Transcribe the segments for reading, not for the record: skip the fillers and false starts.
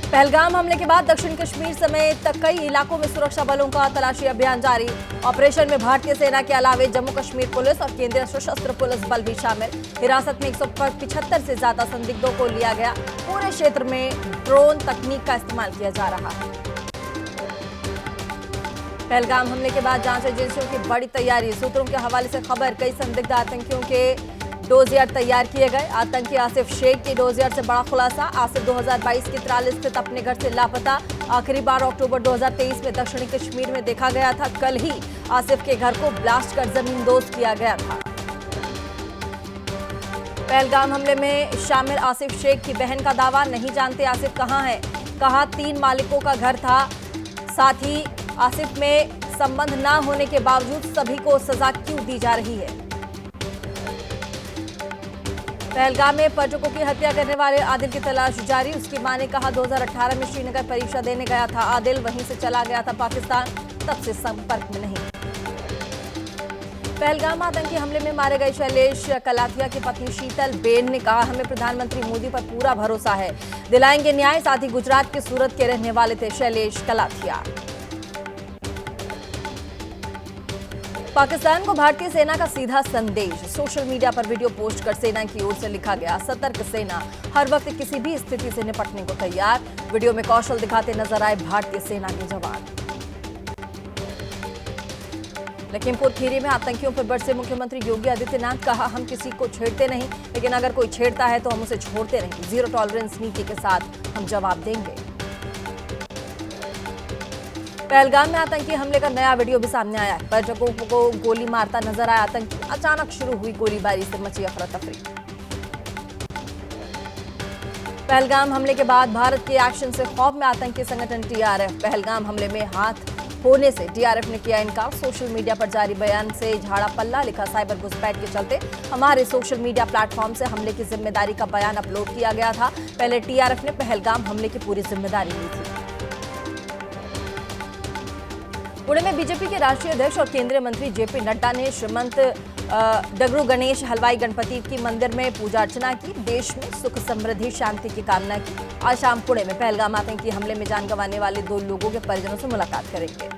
पहलगाम हमले के बाद दक्षिण कश्मीर समेत कई इलाकों में सुरक्षा बलों का तलाशी अभियान जारी। ऑपरेशन में भारतीय सेना के अलावे जम्मू कश्मीर पुलिस और केंद्रीय सशस्त्र पुलिस बल भी शामिल। हिरासत में 175 से ज्यादा संदिग्धों को लिया गया। पूरे क्षेत्र में ड्रोन तकनीक का इस्तेमाल किया जा रहा है। पहलगाम हमले के बाद जांच एजेंसियों की बड़ी तैयारी। सूत्रों के हवाले से खबर, कई संदिग्ध आतंकियों के डोजियर तैयार किए गए। आतंकी आसिफ शेख के डोजियर से बड़ा खुलासा। आसिफ 2022 के त्राल स्थित अपने घर से लापता। आखिरी बार अक्टूबर 2023 में दक्षिणी कश्मीर में देखा गया था। कल ही आसिफ के घर को ब्लास्ट कर जमींदोज किया गया था। पहलगाम हमले में शामिल आसिफ शेख की बहन का दावा, नहीं जानते आसिफ कहां है। कहा 3 मालिकों का घर था। साथ ही आसिफ में संबंध न होने के बावजूद सभी को सजा क्यों दी जा रही है। पहलगाम में पर्यटकों की हत्या करने वाले आदिल की तलाश जारी। उसकी मां ने कहा 2018 में श्रीनगर परीक्षा देने गया था आदिल, वहीं से चला गया था पाकिस्तान, तब से संपर्क में नहीं। पहलगाम आतंकी हमले में मारे गए शैलेश कलाथिया की पत्नी शीतल बेन ने कहा, हमें प्रधानमंत्री मोदी पर पूरा भरोसा है, दिलाएंगे न्याय। साथ ही गुजरात के सूरत के रहने वाले थे शैलेश कलाथिया। पाकिस्तान को भारतीय सेना का सीधा संदेश। सोशल मीडिया पर वीडियो पोस्ट कर सेना की ओर से लिखा गया, सतर्क सेना, हर वक्त किसी भी स्थिति से निपटने को तैयार। वीडियो में कौशल दिखाते नजर आए भारतीय सेना के जवान। लखीमपुर खीरी में आतंकियों पर बरसे मुख्यमंत्री योगी आदित्यनाथ, कहा हम किसी को छेड़ते नहीं, लेकिन अगर कोई छेड़ता है तो हम उसे छोड़ते नहीं। जीरो टॉलरेंस नीति के साथ हम जवाब देंगे। पहलगाम में आतंकी हमले का नया वीडियो भी सामने आया है। पर्यटकों को गोली मारता नजर आया आतंकी। अचानक शुरू हुई गोलीबारी से मची अफरा तफरी। पहलगाम हमले के बाद भारत के एक्शन से खौफ में आतंकी संगठन टीआरएफ। पहलगाम हमले में हाथ होने से टीआरएफ ने किया इनकार। सोशल मीडिया पर जारी बयान से झाड़ा पल्ला, लिखा साइबर घुसपैठ के चलते हमारे सोशल मीडिया प्लेटफॉर्म से हमले की जिम्मेदारी का बयान अपलोड किया गया था। पहले टीआरएफ ने पहलगाम हमले की पूरी जिम्मेदारी ली थी। पुणे में बीजेपी के राष्ट्रीय अध्यक्ष और केंद्रीय मंत्री जेपी नड्डा ने श्रीमंत डगरू गणेश हलवाई गणपति की मंदिर में पूजा अर्चना की। देश में सुख समृद्धि शांति की कामना की। आज शाम पुणे में पहलगाम आतंकी हमले में जान गंवाने वाले 2 लोगों के परिजनों से मुलाकात करेंगे।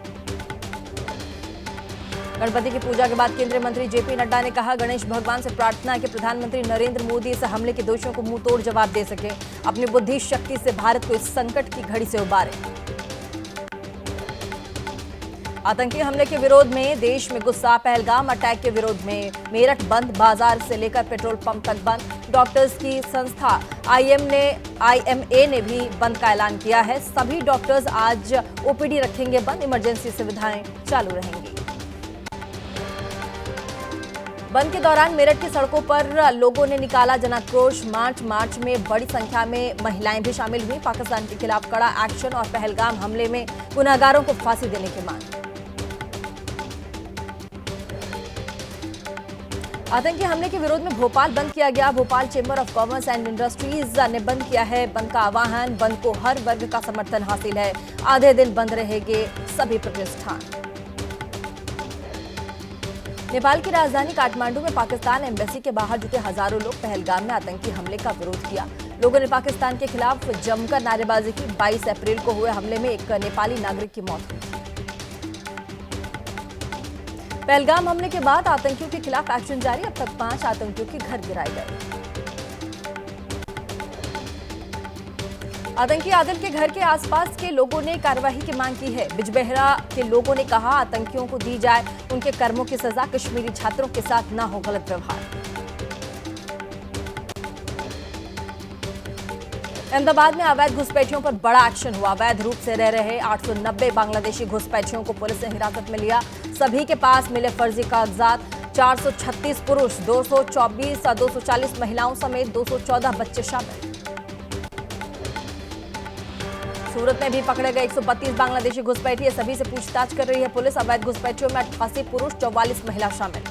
गणपति की पूजा के बाद केंद्रीय मंत्री जेपी नड्डा ने कहा, गणेश भगवान से प्रार्थना है कि प्रधानमंत्री नरेंद्र मोदी इस हमले के दोषियों को मुंह तोड़ जवाब दे सके, अपनी बुद्धि शक्ति से भारत को इस संकट की घड़ी से उबारे। आतंकी हमले के विरोध में देश में गुस्सा। पहलगाम अटैक के विरोध में मेरठ बंद, बाजार से लेकर पेट्रोल पंप तक बंद। डॉक्टर्स की संस्था आईएमए ने भी बंद का ऐलान किया है। सभी डॉक्टर्स आज ओपीडी रखेंगे बंद, इमरजेंसी सुविधाएं चालू रहेंगी। बंद के दौरान मेरठ की सड़कों पर लोगों ने निकाला जनाक्रोश मार्च। मार्च में बड़ी संख्या में महिलाएं भी शामिल हुई। पाकिस्तान के खिलाफ कड़ा एक्शन और पहलगाम हमले में गुनहगारों को फांसी देने की मांग। आतंकी हमले के विरोध में भोपाल बंद किया गया। Bhopal chamber of commerce and industries ने बंद किया है। बंद का आह्वान, बंद को हर वर्ग का समर्थन हासिल है। आधे दिन बंद रहेंगे सभी प्रतिष्ठान। नेपाल की राजधानी काठमांडू में पाकिस्तान एम्बेसी के बाहर जुटे हजारों लोग पहलगाम में आतंकी हमले का विरोध किया। लोगों ने पाकिस्तान के खिलाफ जमकर नारेबाजी की। 22 अप्रैल को हुए हमले में एक नेपाली नागरिक की मौत हुई। पहलगाम हमले के बाद आतंकियों के खिलाफ एक्शन जारी। अब तक 5 आतंकियों के घर गिराए गए। आतंकी आदिल के घर के आसपास के लोगों ने कार्रवाई की मांग की है। बिजबेहरा के लोगों ने कहा, आतंकियों को दी जाए उनके कर्मों की सजा, कश्मीरी छात्रों के साथ न हो गलत व्यवहार। अहमदाबाद में अवैध घुसपैठियों पर बड़ा एक्शन हुआ। अवैध रूप से रह रहे 890 बांग्लादेशी घुसपैठियों को पुलिस ने हिरासत में लिया। सभी के पास मिले फर्जी कागजात। 436 पुरुष, 240 महिलाओं समेत 214 बच्चे शामिल। सूरत में भी पकड़े गए 132 बांग्लादेशी घुसपैठी। सभी से पूछताछ कर रही है पुलिस। अवैध घुसपैठियों में 88 पुरुष, 44 महिला शामिल।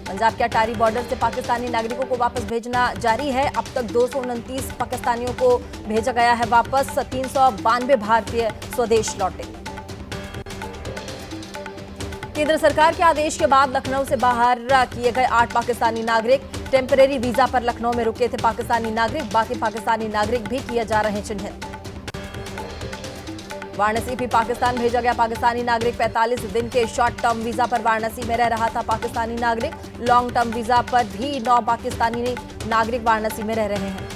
पंजाब के अटारी बॉर्डर से पाकिस्तानी नागरिकों को वापस भेजना जारी है। अब तक 229 पाकिस्तानियों को भेजा गया है वापस। 392 भारतीय स्वदेश लौटे। केंद्र सरकार के आदेश के बाद लखनऊ से बाहर किए गए 8 पाकिस्तानी नागरिक टेम्परेरी वीजा पर लखनऊ में रुके थे पाकिस्तानी नागरिक, बाकी पाकिस्तानी नागरिक भी किए जा रहे चिन्हित। वाराणसी भी पाकिस्तान भेजा गया पाकिस्तानी नागरिक, 45 दिन के शॉर्ट टर्म वीजा पर वाराणसी में रह रहा था पाकिस्तानी नागरिक। लॉन्ग टर्म वीजा पर भी 9 पाकिस्तानी नागरिक वाराणसी में रह रहे हैं।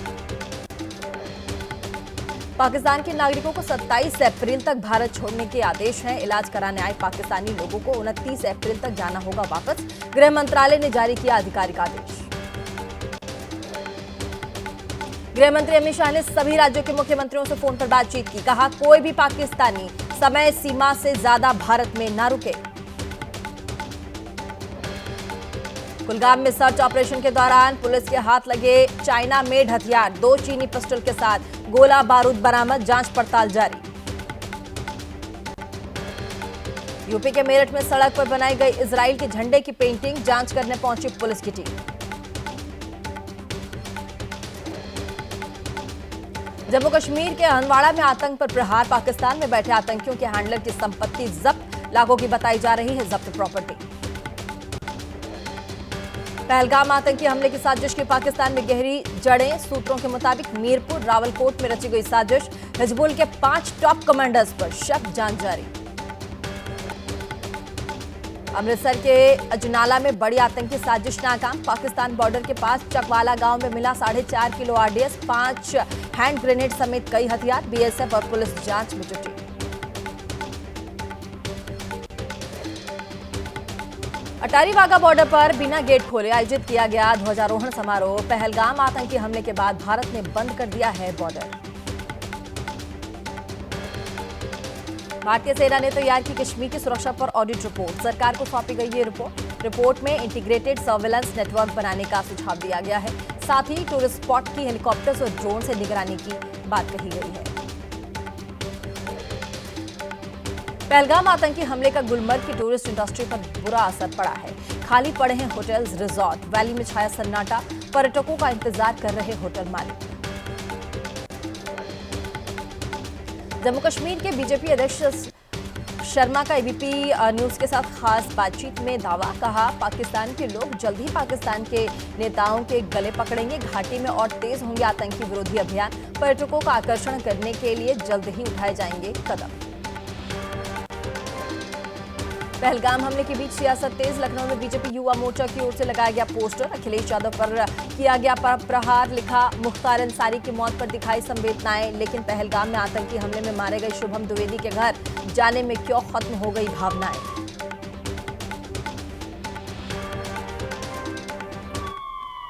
पाकिस्तान के नागरिकों को 27 अप्रैल तक भारत छोड़ने के आदेश हैं। इलाज कराने आए पाकिस्तानी लोगों को 29 अप्रैल तक जाना होगा वापस। गृह मंत्रालय ने जारी किया आधिकारिक आदेश। गृह मंत्री अमित शाह ने सभी राज्यों के मुख्यमंत्रियों से फोन पर बातचीत की, कहा कोई भी पाकिस्तानी समय सीमा से ज्यादा भारत में ना रुके। कुलगाम में सर्च ऑपरेशन के दौरान पुलिस के हाथ लगे चाइना मेड हथियार, 2 चीनी पिस्टल के साथ गोला बारूद बरामद, जांच पड़ताल जारी। यूपी के मेरठ में सड़क पर बनाई गई इजराइल के झंडे की पेंटिंग, जांच करने पहुंची पुलिस की टीम। जम्मू कश्मीर के हंदवाड़ा में आतंक पर प्रहार, पाकिस्तान में बैठे आतंकियों के हैंडलर की संपत्ति जब्त, लाखों की बताई जा रही है जब्त प्रॉपर्टी। पहलगाम आतंकी हमले की साजिश की पाकिस्तान में गहरी जड़ें, सूत्रों के मुताबिक मीरपुर रावलकोट में रची गई साजिश, हिजबुल के 5 टॉप कमांडर्स पर शक, जांच जारी। अमृतसर के अजनाला में बड़ी आतंकी साजिश नाकाम, पाकिस्तान बॉर्डर के पास चकवाला गांव में मिला 4.5 किलो आरडीएक्स, 5 हैंड ग्रेनेड समेत कई हथियार, बीएसएफ और पुलिस जांच में जुटी। अटारी वाघा बॉर्डर पर बिना गेट खोले आयोजित किया गया ध्वजारोहण समारोह, पहलगाम आतंकी हमले के बाद भारत ने बंद कर दिया है बॉर्डर। भारतीय सेना ने तैयार की कश्मीर की सुरक्षा पर ऑडिट रिपोर्ट, सरकार को सौंपी गई ये रिपोर्ट में इंटीग्रेटेड सर्वेलेंस नेटवर्क बनाने का सुझाव दिया गया है। साथ ही टूरिस्ट स्पॉट की हेलीकॉप्टर्स और ड्रोन से निगरानी की बात कही गई है। पहलगाम आतंकी हमले का गुलमर्ग की टूरिस्ट इंडस्ट्री पर बुरा असर पड़ा है। खाली पड़े हैं होटल्स, रिजॉर्ट, वैली में छाया सन्नाटा, पर्यटकों का इंतजार कर रहे होटल मालिक। जम्मू कश्मीर के बीजेपी अध्यक्ष शर्मा का एबीपी न्यूज के साथ खास बातचीत में दावा, कहा पाकिस्तान के लोग जल्द ही पाकिस्तान के नेताओं के गले पकड़ेंगे, घाटी में और तेज होंगे आतंकी विरोधी अभियान, पर्यटकों का आकर्षण करने के लिए जल्द ही उठाए जाएंगे कदम। पहलगाम हमले के बीच सियासत तेज, लखनऊ में बीजेपी युवा मोर्चा की ओर से लगाया गया पोस्टर, अखिलेश यादव पर किया गया प्रहार, लिखा मुख्तार अंसारी की मौत पर दिखाई संवेदनाएं, लेकिन पहलगाम में आतंकी हमले में मारे गए शुभम द्विवेदी के घर जाने में क्यों खत्म हो गई भावनाएं।